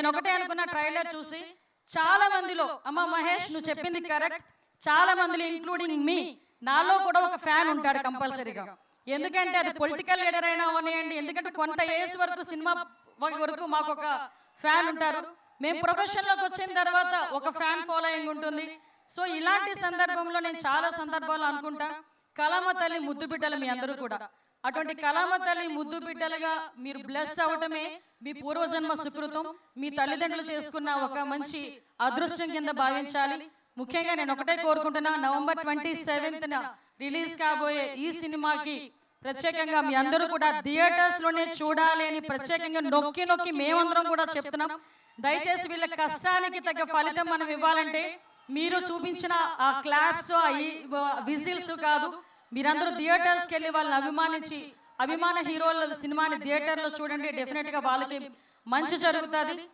నేను ఒకటే అనుకున్న ట్రైలర్ చూసి, చాలా మందిలో అమ్మ మహేష్ నువ్వు చెప్పింది కరెక్ట్, చాలా మందిలో ఇంక్లూడింగ్ మీ, నాలో కూడా ఒక ఫ్యాన్ ఉంటాడు కంపల్సరీగా. ఎందుకంటే అది పొలిటికల్ లీడర్ అయినా అవనివ్వండి, ఎందుకంటే కొంత ఏజ్ వరకు సినిమా వరకు మాకు ఒక ఫ్యాన్ ఉంటారు. మేము ప్రొఫెషన్లోకి వచ్చిన తర్వాత ఒక ఫ్యాన్ ఫాలోయింగ్ ఉంటుంది. సో ఇలాంటి సందర్భంలో నేను చాలా సందర్భాలు అనుకుంటా, కళామ తల్లి ముద్దు బిడ్డలు మీ అందరూ కూడా. అటువంటి కళామ తల్లి ముద్దు బిడ్డలుగా మీరు బ్లెస్ అవటమే మీ పూర్వజన్మ సుకృతం, మీ తల్లిదండ్రులు చేసుకున్న ఒక మంచి అదృష్టం కింద భావించాలి. ముఖ్యంగా నేను ఒకటే కోరుకుంటున్నా, నవంబర్ 27న రిలీజ్ కాబోయే ఈ సినిమాకి ప్రత్యేకంగా మీ అందరూ కూడా థియేటర్స్లోనే చూడాలి అని ప్రత్యేకంగా నొక్కి నొక్కి మేమందరం కూడా చెప్తున్నాం. దయచేసి వీళ్ళ కష్టానికి తగ్గ ఫలితం మనం ఇవ్వాలంటే మీరు చూపించిన ఆ క్లాప్స్, ఆ విజిల్స్ కాదు, మీరందరూ థియేటర్స్కి వెళ్ళి వాళ్ళని అభిమానించి అభిమాన హీరోల సినిమాని థియేటర్లో చూడండి. డెఫినెట్గా వాళ్ళకి మంచి జరుగుతుంది.